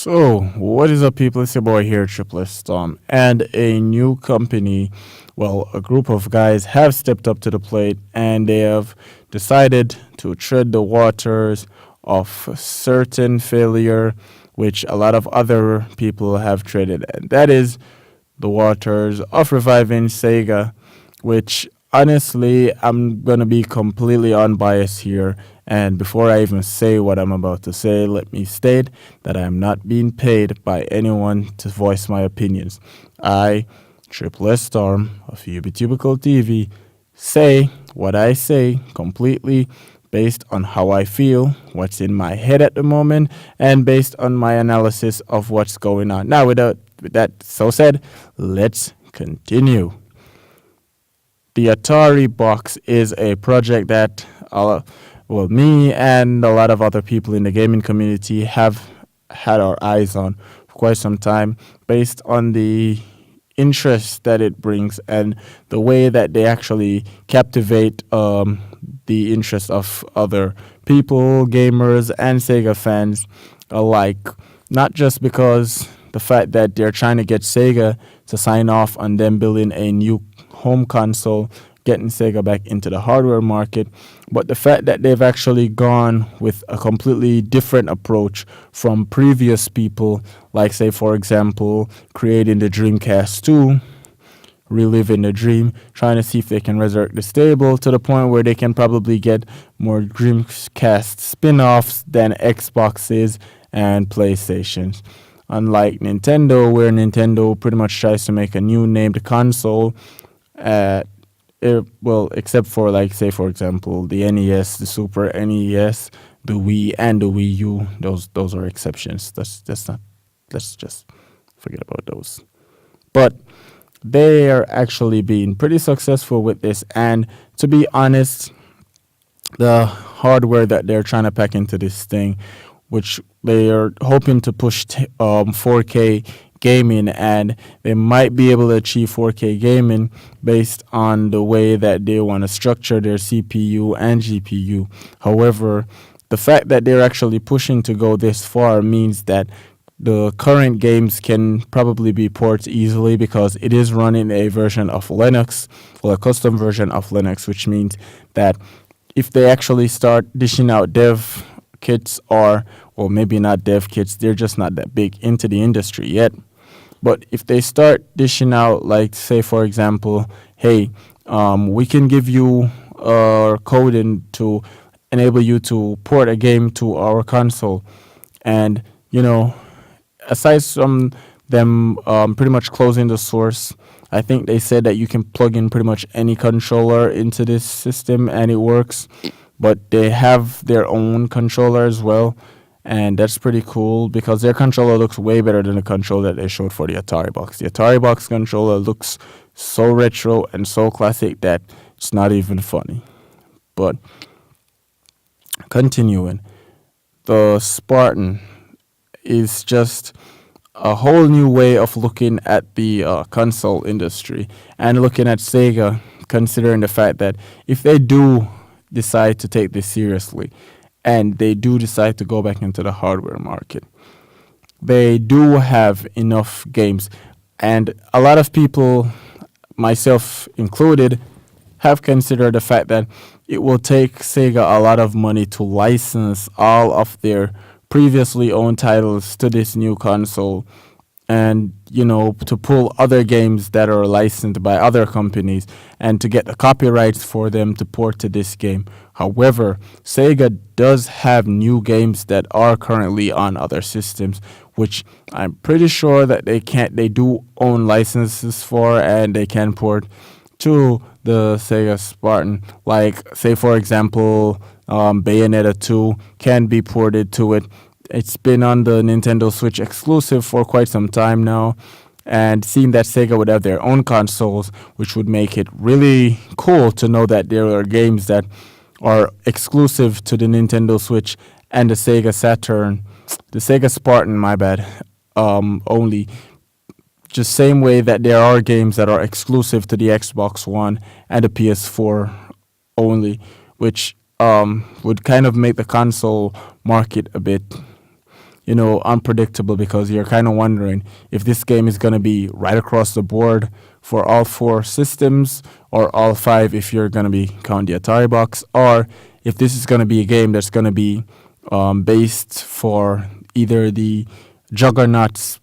So, what is up, people? It's your boy here, Triple Storm, and a new company. Well, a group of guys have stepped up to the plate and they have decided to tread the waters of certain failure, which a lot of other people have treaded, and that is the waters of reviving Sega, which honestly, I'm going to be completely unbiased here. And before I even say what I'm about to say, let me state that I am not being paid by anyone to voice my opinions. I, Triple S Storm of Ubitubical TV, say what I say completely based on how I feel, what's in my head at the moment, and based on my analysis of what's going on. Now, with that so said, let's continue. The Atari box is a project that, me and a lot of other people in the gaming community have had our eyes on for quite some time based on the interest that it brings and the way that they actually captivate the interest of other people, gamers, and Sega fans alike. Not just because the fact that they're trying to get Sega to sign off on them building a new home console, getting Sega back into the hardware market, but the fact that they've actually gone with a completely different approach from previous people, like, say, for example, creating the Dreamcast 2, reliving the dream, trying to see if they can resurrect the stable to the point where they can probably get more Dreamcast spin offs than Xboxes and PlayStations. Unlike Nintendo, where Nintendo pretty much tries to make a new named console, except for, like, say, for example, the NES, the Super NES, the Wii, and the Wii U. Those are exceptions. Let's just forget about those. But they are actually being pretty successful with this, and to be honest, the hardware that they're trying to pack into this thing, which they are hoping to push 4K gaming, and they might be able to achieve 4K gaming based on the way that they want to structure their CPU and GPU. However, the fact that they're actually pushing to go this far means that the current games can probably be ported easily because it is running a version of Linux, well, a custom version of Linux, which means that if they actually start dishing out dev kits, or maybe not dev kits, they're just not that big into the industry yet. But if they start dishing out, like, say, for example, hey, we can give you coding to enable you to port a game to our console, and aside from them pretty much closing the source, I think they said that you can plug in pretty much any controller into this system and it works. But they have their own controller as well, and that's pretty cool because their controller looks way better than the controller that they showed for the Atari box. The Atari box controller looks so retro and so classic that it's not even funny. But continuing, the Spartan is just a whole new way of looking at the console industry and looking at Sega, considering the fact that if they do decide to take this seriously and they do decide to go back into the hardware market, they do have enough games. And a lot of people, myself included, have considered the fact that it will take Sega a lot of money to license all of their previously owned titles to this new console, and to pull other games that are licensed by other companies and to get the copyrights for them to port to this game. However, Sega does have new games that are currently on other systems, which I'm pretty sure that they do own licenses for, and they can port to the Sega Spartan. Like, say, for example, Bayonetta 2 can be ported to it. It's been on the Nintendo Switch exclusive for quite some time now, and seeing that Sega would have their own consoles, which would make it really cool to know that there are games that are exclusive to the Nintendo Switch and the Sega Saturn, the Sega Spartan, my bad, only. Just same way that there are games that are exclusive to the Xbox One and the PS4 only, which would kind of make the console market a bit unpredictable, because you're kind of wondering if this game is going to be right across the board for all four systems, or all five if you're going to be counting the Atari box, or if this is going to be a game that's going to be based for either the juggernauts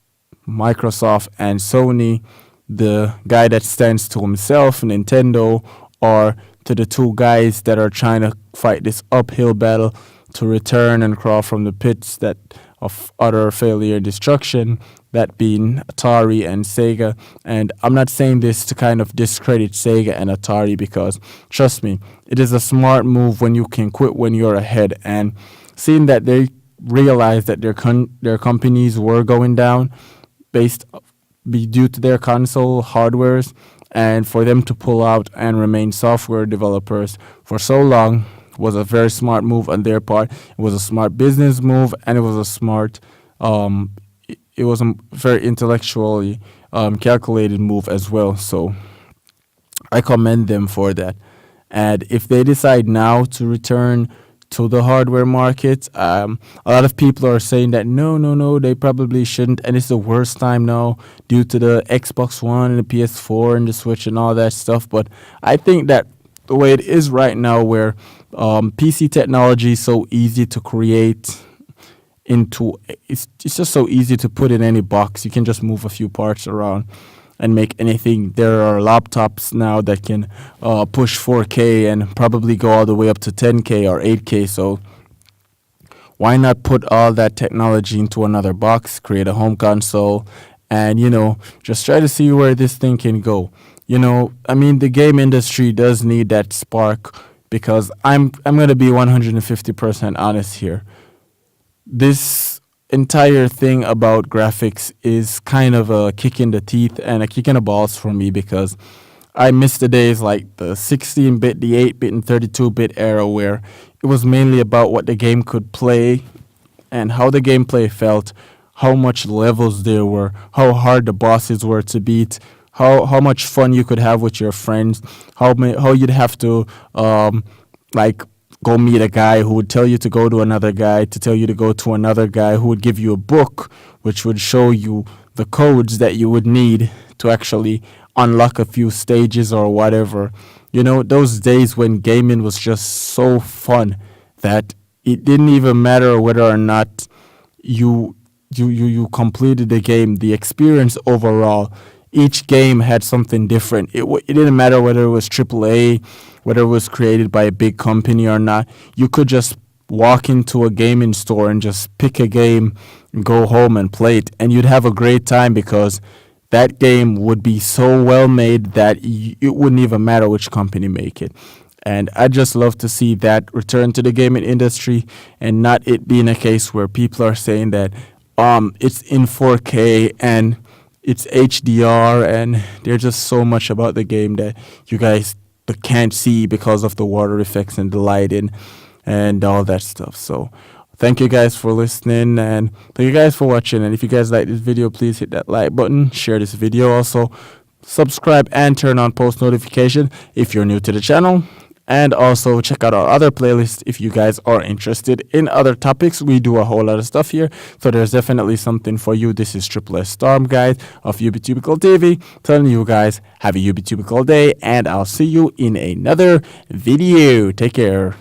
Microsoft and Sony, the guy that stands to himself, Nintendo, or to the two guys that are trying to fight this uphill battle to return and crawl from the pits that of utter failure and destruction, that being Atari and Sega. And I'm not saying this to kind of discredit Sega and Atari, because trust me, it is a smart move when you can quit when you're ahead. And seeing that they realized that their companies were going down based be due to their console hardwares, and for them to pull out and remain software developers for so long was a very smart move on their part. It was a smart business move, and it was a smart it was a very intellectually calculated move as well. So I commend them for that. And if they decide now to return to the hardware market, a lot of people are saying that no, they probably shouldn't, and it's the worst time now due to the Xbox One and the PS4 and the Switch and all that stuff. But I think that the way it is right now, where PC technology is so easy to create into, it's just so easy to put in any box. You can just move a few parts around and make anything. There are laptops now that can push 4K and probably go all the way up to 10K or 8K. So why not put all that technology into another box, create a home console, and just try to see where this thing can go. I mean, the game industry does need that spark, because I'm going to be 150% honest here. This entire thing about graphics is kind of a kick in the teeth and a kick in the balls for me, because I miss the days like the 16-bit, the 8-bit, and 32-bit era, where it was mainly about what the game could play and how the gameplay felt, how much levels there were, how hard the bosses were to beat, how much fun you could have with your friends, how you'd have to like go meet a guy who would tell you to go to another guy to tell you to go to another guy who would give you a book which would show you the codes that you would need to actually unlock a few stages or whatever. Those days when gaming was just so fun that it didn't even matter whether or not you completed the game. The experience overall, each game had something different. It didn't matter whether it was AAA, whether it was created by a big company or not. You could just walk into a gaming store and just pick a game and go home and play it, and you'd have a great time, because that game would be so well made that it wouldn't even matter which company make it. And I just love to see that return to the gaming industry, and not it being a case where people are saying that it's in 4K and it's HDR, and there's just so much about the game that you guys can't see because of the water effects and the lighting and all that stuff. So thank you guys for listening, and thank you guys for watching. And if you guys like this video, please hit that like button, share this video, also subscribe and turn on post notification if you're new to the channel. And also check out our other playlists if you guys are interested in other topics. We do a whole lot of stuff here, so there's definitely something for you. This is Triple S Storm, guys, of UbiTubical TV, telling you guys have a UbiTubical day, and I'll see you in another video. Take care.